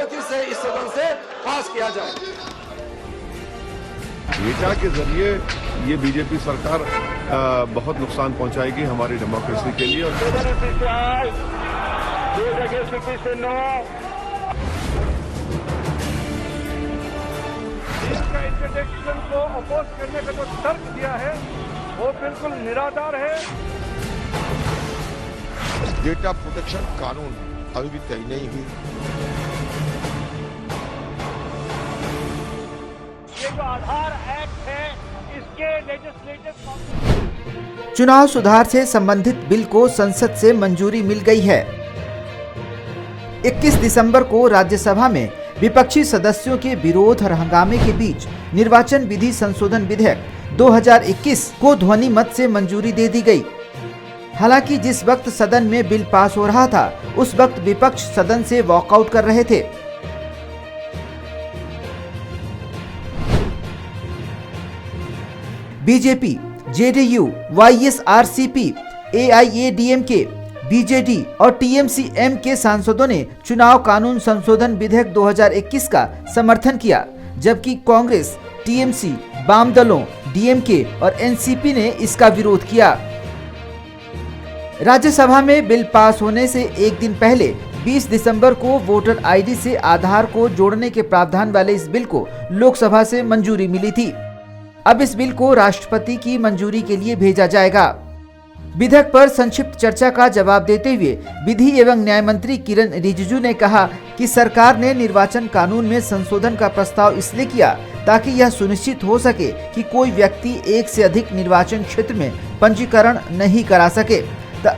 सहमति से इस सदन से पास किया जाए। डेटा के जरिए ये बीजेपी सरकार बहुत नुकसान पहुंचाएगी हमारी डेमोक्रेसी के लिए। इसका इंटरडिक्शन को अपोज करने का जो तर्क दिया है वो बिल्कुल निराधार है। डेटा प्रोटेक्शन कानून अभी भी तय नहीं हुई। ये जो आधार एक्ट है इसके लेजिस्लेटिव चुनाव सुधार से संबंधित बिल को संसद से मंजूरी मिल गई है। 21 दिसंबर को राज्यसभा में विपक्षी सदस्यों के विरोध और हंगामे के बीच निर्वाचन विधि संशोधन विधेयक 2021 को ध्वनि मत से मंजूरी दे दी गई। हालांकि जिस वक्त सदन में बिल पास हो रहा था उस वक्त विपक्ष सदन से वॉकआउट कर रहे थे। BJP, JDU, YSRCP, AIADMK, BJD और टीएमसीएम के सांसदों ने चुनाव कानून संशोधन विधेयक 2021 का समर्थन किया, जबकि कांग्रेस, टीएमसी, वाम दलों, डीएमके और एनसीपी ने इसका विरोध किया। राज्यसभा में बिल पास होने से एक दिन पहले 20 दिसंबर को वोटर आईडी से आधार को जोड़ने के प्रावधान वाले इस बिल को लोकसभा से मंजूरी मिली थी। अब इस बिल को राष्ट्रपति की मंजूरी के लिए भेजा जाएगा। विधेयक पर संक्षिप्त चर्चा का जवाब देते हुए विधि एवं न्याय मंत्री किरण रिजिजू ने कहा कि सरकार ने निर्वाचन कानून में संशोधन का प्रस्ताव इसलिए किया ताकि यह सुनिश्चित हो सके कि कोई व्यक्ति एक से अधिक निर्वाचन क्षेत्र में पंजीकरण नहीं करा सके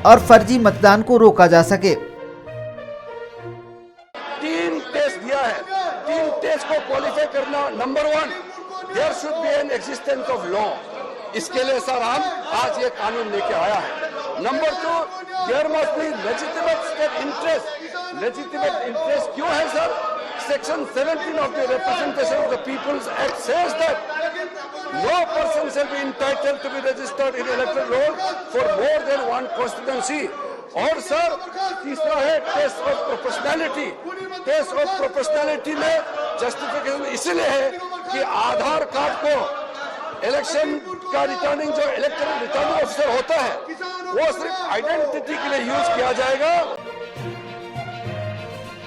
और फर्जी मतदान को रोका जा सके। 3 टेस्ट दिया है, 3 टेस्ट को क्वालिफाई करना। Number 1, there should be an existence of law. इसके लिए सर हम आज ये कानून लेके आया है। Number 2, there must be legitimate state interest. Legitimate interest क्यों है sir? Section 17 of the representation of the people's act says that no person shall be entitled to be registered in electoral roll for more than one constituency. और sir तीसरा है test of proportionality. Test of proportionality में justification इसलिए है कि Aadhaar card को election का returning जो इलेक्टोरल रिटर्निंग ऑफिसर होता है वो सिर्फ आइडेंटिटी के लिए यूज किया जाएगा।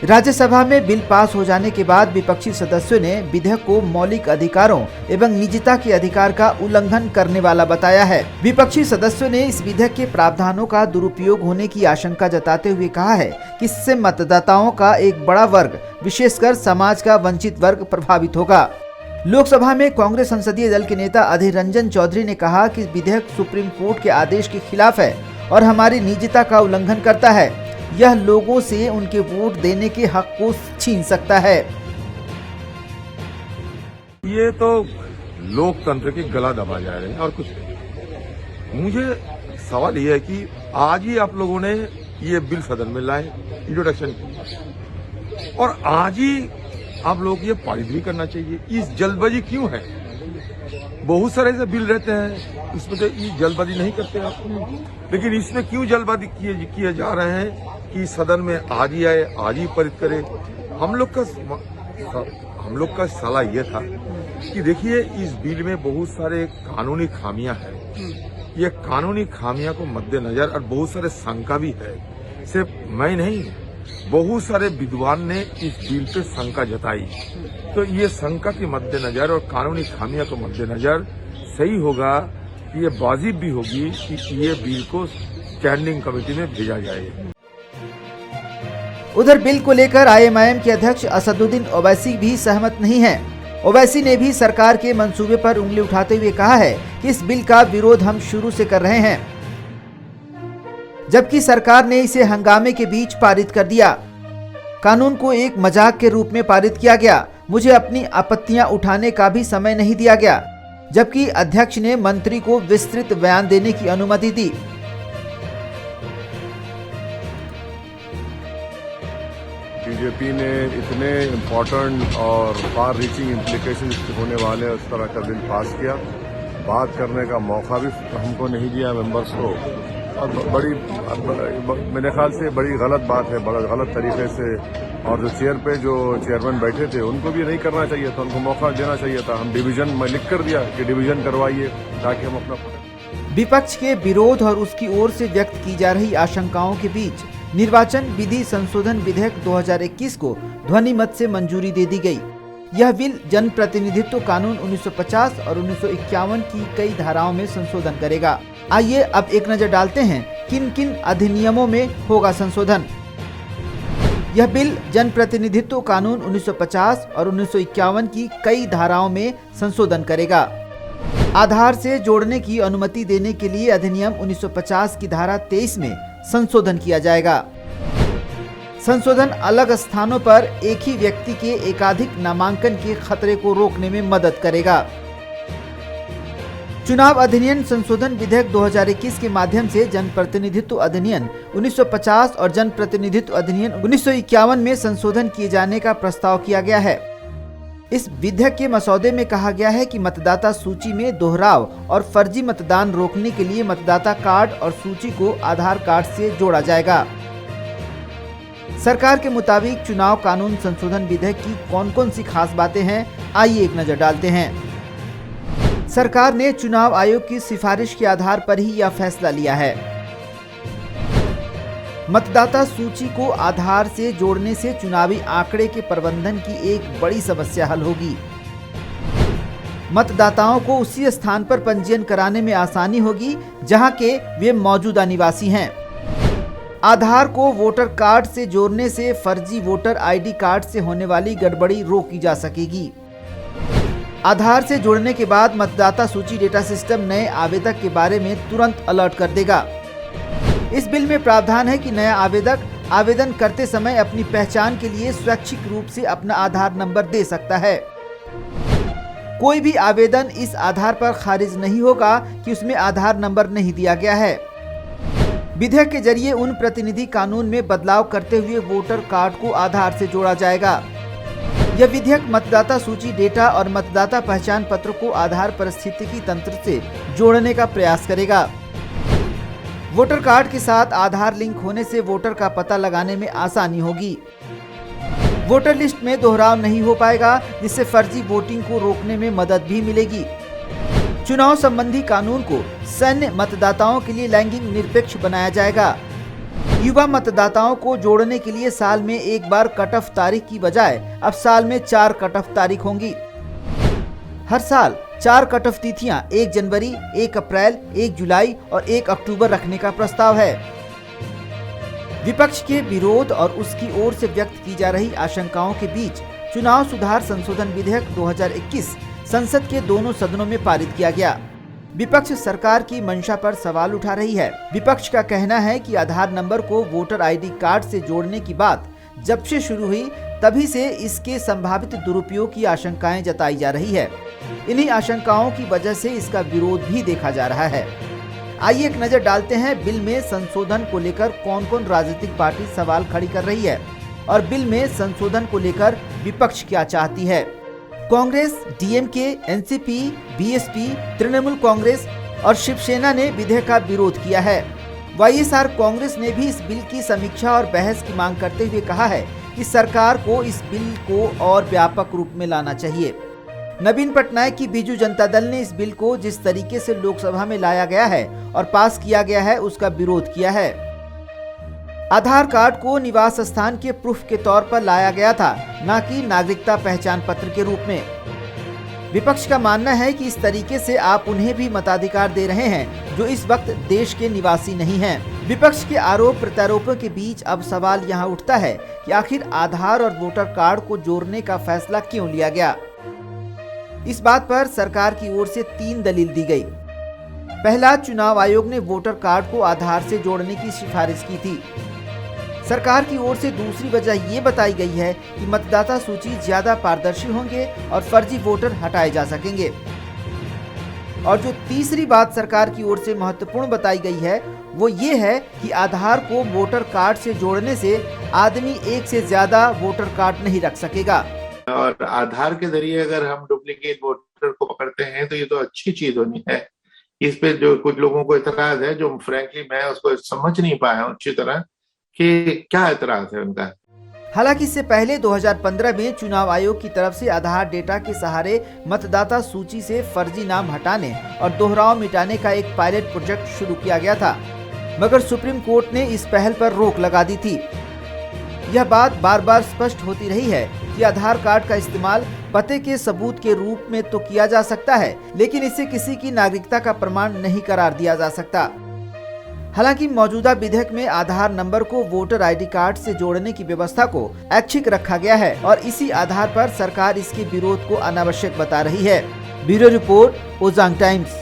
राज्यसभा में बिल पास हो जाने के बाद विपक्षी सदस्यों ने विधेयक को मौलिक अधिकारों एवं निजता के अधिकार का उल्लंघन करने वाला बताया है। विपक्षी सदस्यों ने इस विधेयक के प्रावधानों का दुरुपयोग होने की आशंका जताते हुए कहा है कि इससे मतदाताओं का एक बड़ा वर्ग, विशेषकर समाज का वंचित वर्ग प्रभावित होगा। लोकसभा में कांग्रेस संसदीय दल के नेता अधीर रंजन चौधरी ने कहा कि विधेयक सुप्रीम कोर्ट के आदेश के खिलाफ है और हमारी निजता का उल्लंघन करता है। यह लोगों से उनके वोट देने के हक को छीन सकता है। ये तो लोकतंत्र की गला दबा जा रहे हैं और कुछ नहीं। मुझे सवाल ये है कि आज ही आप लोगों ने ये बिल सदन में लाए, इंट्रोडक्शन, और आज ही आप लोग ये पारित भी करना चाहिए। इस जल्दबाजी क्यों है? बहुत सारे ऐसे बिल रहते हैं इसमें तो ये जल्दबाजी नहीं करते आप, लेकिन इसमें क्यों जल्दबाजी किए जा रहे हैं कि सदन में आज ही आए, आज ही पारित करें। हम लोग का सलाह ये था कि देखिए इस बिल में बहुत सारे कानूनी खामियां हैं। ये कानूनी खामियां को मद्देनजर और बहुत सारे शंका भी है, सिर्फ मैं नहीं, बहुत सारे विद्वान ने इस बिल पे शंका जताई। तो ये शंका के मद्देनजर और कानूनी खामियां को मद्देनजर सही होगा कि ये वाजिब भी होगी कि ये बिल को स्टैंडिंग कमेटी में भेजा जाए। उधर बिल को लेकर आईएमआईएम के अध्यक्ष असदुद्दीन ओवैसी भी सहमत नहीं हैं। ओवैसी ने भी सरकार के मंसूबे पर उंगली उठाते हुए कहा है कि इस बिल का विरोध हम शुरू से कर रहे हैं, जबकि सरकार ने इसे हंगामे के बीच पारित कर दिया। कानून को एक मजाक के रूप में पारित किया गया। मुझे अपनी आपत्तियां उठाने का भी समय नहीं दिया गया, जबकि अध्यक्ष ने मंत्री को विस्तृत बयान देने की अनुमति दी। बीजेपी ने इतने इम्पोर्टेंट और फार रीचिंग इम्प्लीकेशंस होने वाले उस तरह का बिल पास किया, बात करने का मौका भी हमको नहीं दिया मेंबर्स को, और बड़ी मेरे ख्याल से बड़ी गलत बात है, बड़ा गलत तरीके से और जो चेयर पे जो चेयरमैन बैठे थे उनको भी नहीं करना चाहिए था, उनको मौका देना चाहिए था। हम डिवीजन में लिख कर दिया कि डिवीजन करवाइए ताकि हम अपना। विपक्ष के विरोध और उसकी ओर से व्यक्त की जा रही आशंकाओं के बीच निर्वाचन विधि संशोधन विधेयक 2021 को ध्वनि मत से मंजूरी दे दी गई। यह बिल जनप्रतिनिधित्व कानून 1950 और 1951 की कई धाराओं में संशोधन करेगा। आइए अब एक नजर डालते हैं किन किन अधिनियमों में होगा संशोधन। यह बिल जनप्रतिनिधित्व कानून 1950 और 1951 की कई धाराओं में संशोधन करेगा। आधार से जोड़ने की अनुमति देने के लिए अधिनियम 1950 की धारा 23 में संशोधन किया जाएगा। संशोधन अलग स्थानों पर एक ही व्यक्ति के एकाधिक नामांकन के खतरे को रोकने में मदद करेगा। चुनाव अधिनियम संशोधन विधेयक 2021 के माध्यम से जनप्रतिनिधित्व अधिनियम 1950 और जनप्रतिनिधित्व अधिनियम 1951 में संशोधन किए जाने का प्रस्ताव किया गया है। इस विधेयक के मसौदे में कहा गया है कि मतदाता सूची में दोहराव और फर्जी मतदान रोकने के लिए मतदाता कार्ड और सूची को आधार कार्ड से जोड़ा जाएगा। सरकार के मुताबिक चुनाव कानून संशोधन विधेयक की कौन कौन सी खास बातें हैं, आइए एक नजर डालते हैं। सरकार ने चुनाव आयोग की सिफारिश के आधार पर ही यह फैसला लिया है। मतदाता सूची को आधार से जोड़ने से चुनावी आंकड़े के प्रबंधन की एक बड़ी समस्या हल होगी। मतदाताओं को उसी स्थान पर पंजीयन कराने में आसानी होगी जहां के वे मौजूदा निवासी हैं। आधार को वोटर कार्ड से जोड़ने से फर्जी वोटर आईडी कार्ड से होने वाली गड़बड़ी रोकी जा सकेगी। आधार से जोड़ने के बाद मतदाता सूची डेटा सिस्टम नए आवेदक के बारे में तुरंत अलर्ट कर देगा। इस बिल में प्रावधान है कि नया आवेदक आवेदन करते समय अपनी पहचान के लिए स्वैच्छिक रूप से अपना आधार नंबर दे सकता है। कोई भी आवेदन इस आधार पर खारिज नहीं होगा कि उसमें आधार नंबर नहीं दिया गया है। विधेयक के जरिए उन प्रतिनिधि कानून में बदलाव करते हुए वोटर कार्ड को आधार से जोड़ा जाएगा। यह विधेयक मतदाता सूची डेटा और मतदाता पहचान पत्र को आधार पारिस्थितिकी तंत्र से जोड़ने का प्रयास करेगा। वोटर कार्ड के साथ आधार लिंक होने से वोटर का पता लगाने में आसानी होगी। वोटर लिस्ट में दोहराव नहीं हो पाएगा, जिससे फर्जी वोटिंग को रोकने में मदद भी मिलेगी। चुनाव संबंधी कानून को सैन्य मतदाताओं के लिए लैंगिक निरपेक्ष बनाया जाएगा। युवा मतदाताओं को जोड़ने के लिए साल में एक बार कट ऑफ तारीख की बजाय अब साल में 4 कट ऑफ तारीख होंगी। हर साल 4 कट ऑफ तिथियां 1 जनवरी, 1 अप्रैल, 1 जुलाई और 1 अक्टूबर रखने का प्रस्ताव है। विपक्ष के विरोध और उसकी ओर से व्यक्त की जा रही आशंकाओं के बीच चुनाव सुधार संशोधन विधेयक 2021 संसद के दोनों सदनों में पारित किया गया। विपक्ष सरकार की मंशा पर सवाल उठा रही है। विपक्ष का कहना है कि आधार नंबर को वोटर आईडी कार्ड से जोड़ने की बात जब से शुरू हुई तभी से इसके संभावित दुरुपयोग की आशंकाएं जताई जा रही है। इन्हीं आशंकाओं की वजह से इसका विरोध भी देखा जा रहा है। आइए एक नजर डालते हैं बिल में संशोधन को लेकर कौन कौन राजनीतिक पार्टी सवाल खड़ी कर रही है और बिल में संशोधन को लेकर विपक्ष क्या चाहती है। Congress, DMK, NCP, BSP, Trinamool Congress और शिवसेना ने विधेयक का विरोध किया है। वाईएसआर कांग्रेस ने भी इस बिल की समीक्षा और बहस की मांग करते हुए कहा है कि सरकार को इस बिल को और व्यापक रूप में लाना चाहिए। नवीन पटनायक की बीजू जनता दल ने इस बिल को जिस तरीके से लोकसभा में लाया गया है और पास किया गया है उसका विरोध किया है। आधार कार्ड को निवास स्थान के प्रूफ के तौर पर लाया गया था, न कि नागरिकता पहचान पत्र के रूप में। विपक्ष का मानना है कि इस तरीके से आप उन्हें भी मताधिकार दे रहे हैं जो इस वक्त देश के निवासी नहीं हैं। विपक्ष के आरोप प्रत्यारोपों के बीच अब सवाल यहाँ उठता है कि आखिर आधार और वोटर कार्ड को जोड़ने का फैसला क्यों लिया गया। इस बात पर सरकार की ओर से 3 दलील दी गई। पहला, चुनाव आयोग ने वोटर कार्ड को आधार से जोड़ने की सिफारिश की थी। सरकार की ओर से दूसरी वजह ये बताई गई है कि मतदाता सूची ज्यादा पारदर्शी होंगे और फर्जी वोटर हटाए जा सकेंगे। और जो तीसरी बात सरकार की ओर से महत्वपूर्ण बताई गई है वो ये है कि आधार को वोटर कार्ड से जोड़ने से आदमी एक से ज्यादा वोटर कार्ड नहीं रख सकेगा। और आधार के जरिए अगर हम डुप्लीकेट वोटर को पकड़ते हैं तो ये तो अच्छी चीज होनी है। इस पे जो कुछ लोगों को इतराज है, जो फ्रैंकली मैं उसको समझ नहीं पाया हूं अच्छी तरह कि क्या एतराज है उनका। हालांकि इससे पहले 2015 में चुनाव आयोग की तरफ से आधार डेटा के सहारे मतदाता सूची से फर्जी नाम हटाने और दोहराव मिटाने का एक पायलट प्रोजेक्ट शुरू किया गया था, मगर सुप्रीम कोर्ट ने इस पहल पर रोक लगा दी थी। यह बात बार बार स्पष्ट होती रही है कि आधार कार्ड का इस्तेमाल पते के सबूत के रूप में तो किया जा सकता है, लेकिन इसे किसी की नागरिकता का प्रमाण नहीं करार दिया जा सकता। हालांकि मौजूदा विधेयक में आधार नंबर को वोटर आईडी कार्ड से जोड़ने की व्यवस्था को ऐच्छिक रखा गया है और इसी आधार पर सरकार इसके विरोध को अनावश्यक बता रही है। Bureau report, Ojang times.